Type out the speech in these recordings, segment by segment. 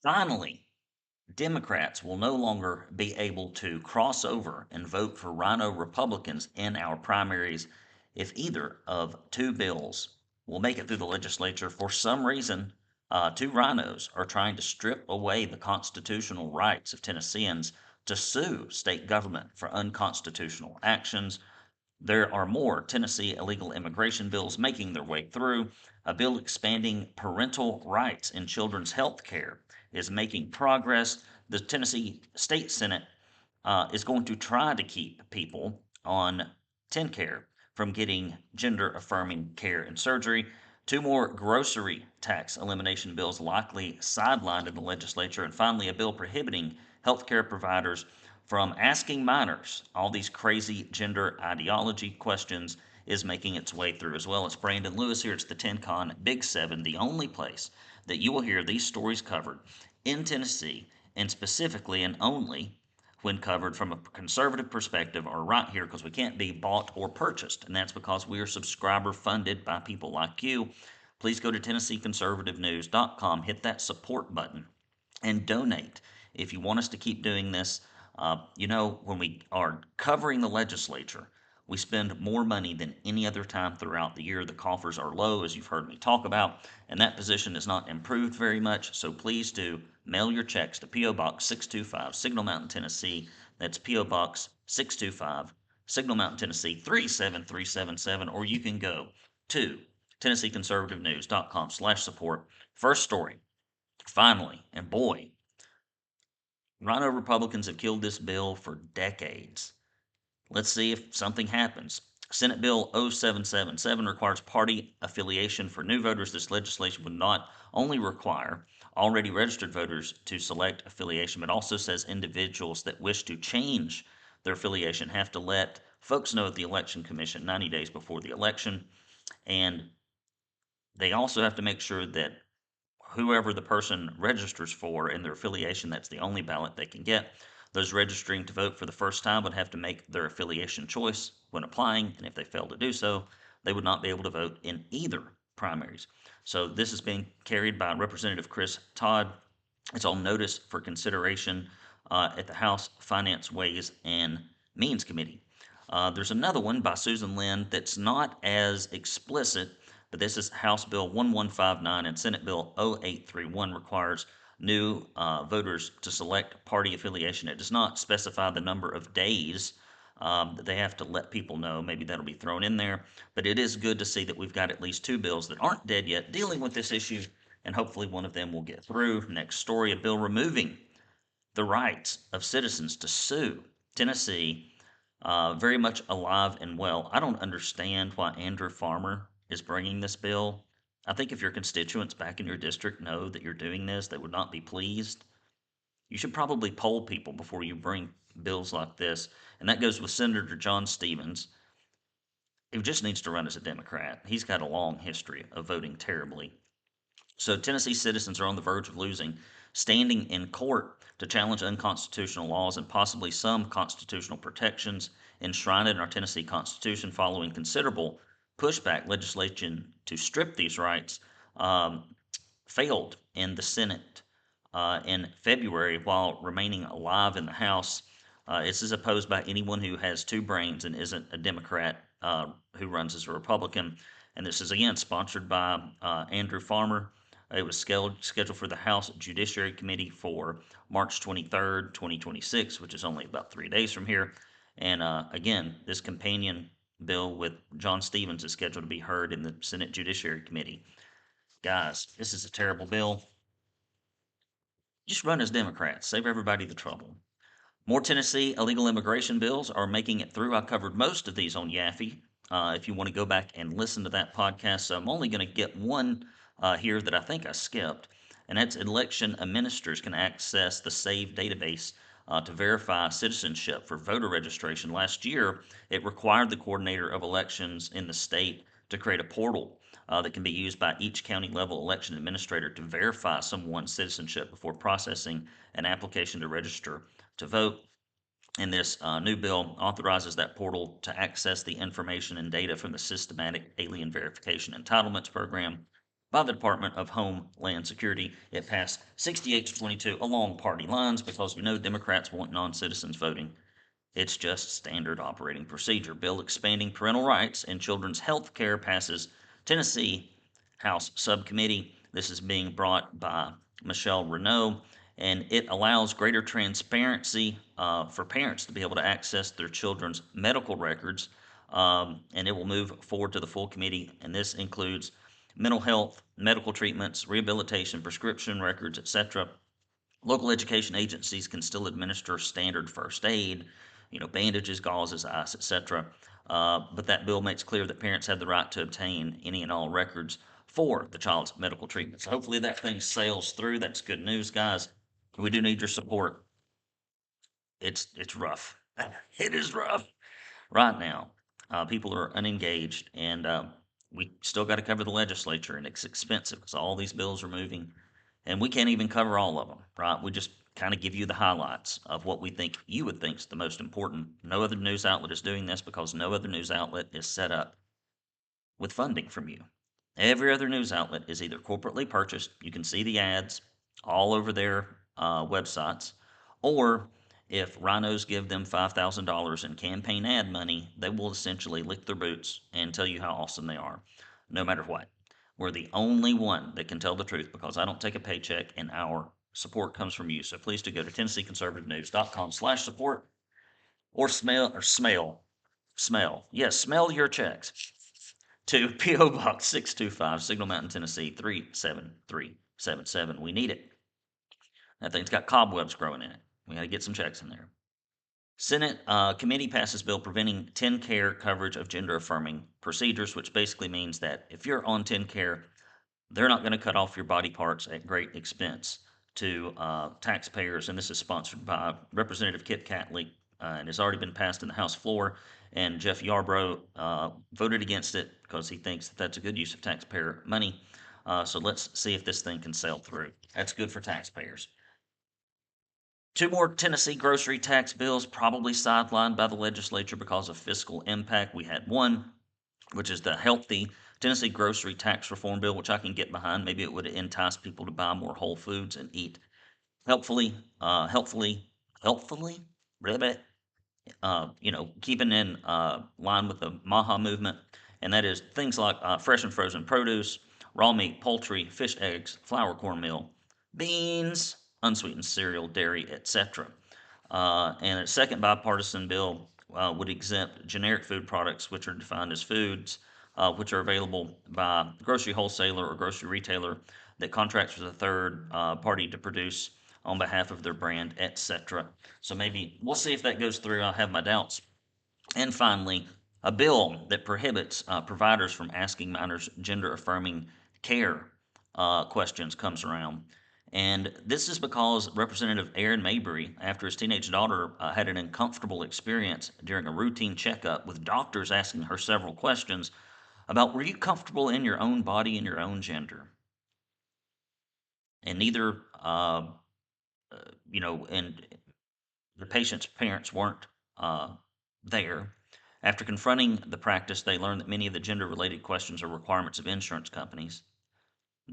Finally, Democrats will no longer be able to cross over and vote for RINO Republicans in our primaries if either of two bills will make it through the legislature. For some reason, two RINOs are trying to strip away the constitutional rights of Tennesseans to sue state government for unconstitutional actions. There are more Tennessee illegal immigration bills making their way through. A bill expanding parental rights in children's health care is making progress. The Tennessee State Senate is going to try to keep people on TennCare from getting gender affirming care and surgery. Two more grocery tax elimination bills likely sidelined in the legislature. And finally, a bill prohibiting healthcare providers from asking minors all these crazy gender ideology questions is making its way through as well. It's Brandon Lewis here. It's the TenCon Big Seven, the only place that you will hear these stories covered in Tennessee, and specifically and only when covered from a conservative perspective are right here because we can't be bought or purchased. And that's because we are subscriber funded by people like you. Please go to TennesseeConservativeNews.com, hit that support button, and donate if you want us to keep doing this. When we are covering the legislature, we spend more money than any other time throughout the year. The coffers are low, as you've heard me talk about, and that position has not improved very much. So please do mail your checks to P.O. Box 625, Signal Mountain, Tennessee. That's P.O. Box 625, Signal Mountain, Tennessee 37377, or you can go to TennesseeConservativeNews.com/support. First story. Finally, and boy, RINO Republicans have killed this bill for decades. Let's see if something happens. Senate Bill 0777 requires party affiliation for new voters. This legislation would not only require already registered voters to select affiliation, but also says individuals that wish to change their affiliation have to let folks know at the Election Commission 90 days before the election. And they also have to make sure that whoever the person registers for in their affiliation, that's the only ballot they can get. Those registering to vote for the first time would have to make their affiliation choice when applying, and if they fail to do so, they would not be able to vote in either primaries. So this is being carried by Representative Chris Todd. It's on notice for consideration at the House Finance, Ways, and Means Committee. There's another one by Susan Lynn that's not as explicit, but this is House Bill 1159 and Senate Bill 0831 requires new voters to select party affiliation. It does not specify the number of days that they have to let people know. Maybe that'll be thrown in there. But it is good to see that we've got at least two bills that aren't dead yet dealing with this issue, and hopefully one of them will get through. Next story, a bill removing the rights of citizens to sue. Tennessee, very much alive and well. I don't understand why Andrew Farmer is bringing this bill. I think if your constituents back in your district know that you're doing this, they would not be pleased. You should probably poll people before you bring bills like this. And that goes with Senator John Stevens, who just needs to run as a Democrat. He's got a long history of voting terribly. So Tennessee citizens are on the verge of losing standing in court to challenge unconstitutional laws and possibly some constitutional protections enshrined in our Tennessee Constitution following considerable pushback. Legislation to strip these rights failed in the Senate in February while remaining alive in the House. This is opposed by anyone who has two brains and isn't a Democrat who runs as a Republican. And this is again sponsored by Andrew Farmer. It was scheduled for the House Judiciary Committee for March 23rd, 2026, which is only about 3 days from here. And again, this companion bill with John Stevens is scheduled to be heard in the Senate Judiciary Committee. Guys, this is a terrible bill. Just run as Democrats. Save everybody the trouble. More Tennessee illegal immigration bills are making it through. I covered most of these on Yaffe. If you want to go back and listen to that podcast, so I'm only going to get one here that I think I skipped, and that's election administrators can access the SAVE database to verify citizenship for voter registration. Last year, it required the coordinator of elections in the state to create a portal that can be used by each county level election administrator to verify someone's citizenship before processing an application to register to vote. And this new bill authorizes that portal to access the information and data from the Systematic Alien Verification Entitlements Program by the Department of Homeland Security. It passed 68 to 22 along party lines because we know Democrats want non-citizens voting. It's just standard operating procedure. Bill expanding parental rights in children's health care passes Tennessee House Subcommittee. This is being brought by Michelle RINO, and it allows greater transparency for parents to be able to access their children's medical records, and it will move forward to the full committee, and this includes mental health, medical treatments, rehabilitation, prescription records, etc. Local education agencies can still administer standard first aid, bandages, gauzes, ice, etc. But that bill makes clear that parents have the right to obtain any and all records for the child's medical treatment. So hopefully that thing sails through. That's good news, guys. We do need your support. It's rough. It is rough right now. People are unengaged, and we still got to cover the legislature, and it's expensive because all these bills are moving, and we can't even cover all of them, right? We just kind of give you the highlights of what we think you would think is the most important. No other news outlet is doing this because no other news outlet is set up with funding from you. Every other news outlet is either corporately purchased, you can see the ads all over their websites, or if RINOs give them $5,000 in campaign ad money, they will essentially lick their boots and tell you how awesome they are, no matter what. We're the only one that can tell the truth because I don't take a paycheck and our support comes from you. So please do go to TennesseeConservativeNews.com/support or smell your checks to P.O. Box 625, Signal Mountain, Tennessee 37377. We need it. That thing's got cobwebs growing in it. We got to get some checks in there. Senate committee passes bill preventing TennCare coverage of gender affirming procedures, which basically means that if you're on TennCare, they're not going to cut off your body parts at great expense to taxpayers. And this is sponsored by Representative Kit Catley, and has already been passed in the House floor. And Jeff Yarbrough voted against it because he thinks that that's a good use of taxpayer money. So let's see if this thing can sail through. That's good for taxpayers. Two more Tennessee grocery tax bills probably sidelined by the legislature because of fiscal impact. We had one, which is the healthy Tennessee grocery tax reform bill, which I can get behind. Maybe it would entice people to buy more whole foods and eat healthfully, keeping in line with the MAHA movement, and that is things like fresh and frozen produce, raw meat, poultry, fish, eggs, flour, cornmeal, beans, unsweetened cereal, dairy, etc. And a second bipartisan bill would exempt generic food products, which are defined as foods which are available by grocery wholesaler or grocery retailer that contracts with a third party to produce on behalf of their brand, etc. So maybe we'll see if that goes through. I have my doubts. And finally, a bill that prohibits providers from asking minors gender affirming care questions comes around. And this is because Representative Aaron Mabry, after his teenage daughter had an uncomfortable experience during a routine checkup with doctors asking her several questions about were you comfortable in your own body and your own gender? And neither, and the patient's parents weren't there. After confronting the practice, they learned that many of the gender related questions are requirements of insurance companies.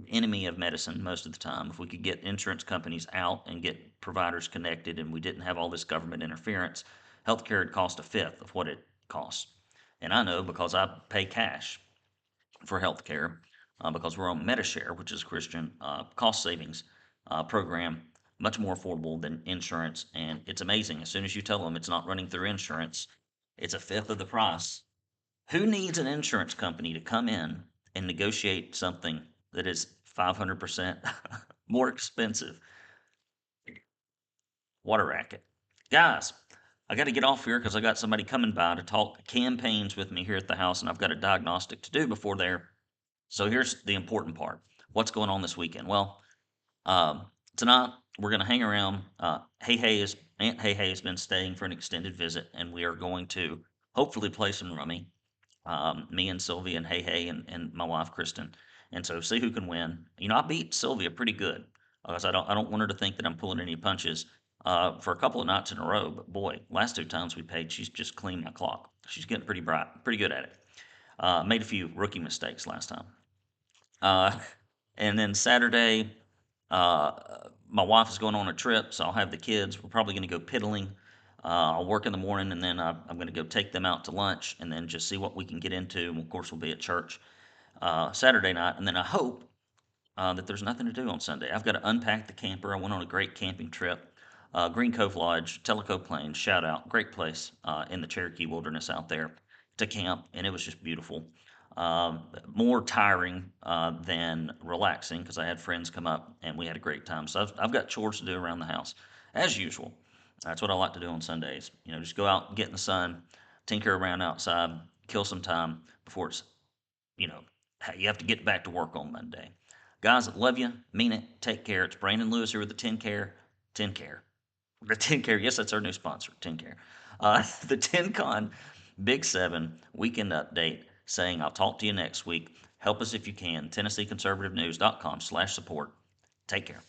Enemy of medicine most of the time. If we could get insurance companies out and get providers connected and we didn't have all this government interference, healthcare would cost a fifth of what it costs. And I know because I pay cash for healthcare because we're on Medishare, which is a Christian cost savings program, much more affordable than insurance. And it's amazing. As soon as you tell them it's not running through insurance, it's a fifth of the price. Who needs an insurance company to come in and negotiate something that is 500% more expensive? What a racket. Guys, I got to get off here because I got somebody coming by to talk campaigns with me here at the house, and I've got a diagnostic to do before there. So here's the important part. What's going on this weekend? Well, tonight we're going to hang around. Aunt Hey Hey has been staying for an extended visit, and we are going to hopefully play some rummy. Me and Sylvia and Hey Hey and my wife Kristen, and so see who can win. I beat Sylvia pretty good because I don't want her to think that I'm pulling any punches. For a couple of nights in a row, but boy, last two times we paid, she's just cleaned my clock. She's getting pretty bright, pretty good at it. Made a few rookie mistakes last time. Uh, And then Saturday, my wife is going on a trip, so I'll have the kids. We're probably going to go piddling. I'll work in the morning, and then I'm going to go take them out to lunch, and then just see what we can get into. And of course, we'll be at church Saturday night, and then I hope that there's nothing to do on Sunday. I've got to unpack the camper. I went on a great camping trip. Green Cove Lodge, Tellico Plains, shout out, great place in the Cherokee Wilderness out there to camp, and it was just beautiful. More tiring than relaxing because I had friends come up and we had a great time. So I've got chores to do around the house as usual. That's what I like to do on Sundays. Just go out, get in the sun, tinker around outside, kill some time before it's you know, you have to get back to work on Monday. Guys, love you, mean it, take care. It's Brandon Lewis here with the 10 Care. 10 Care. The 10 Care, yes, that's our new sponsor, 10 Care. The 10 Con Big 7 weekend update saying, I'll talk to you next week. Help us if you can. TennesseeConservativeNews.com/support. Take care.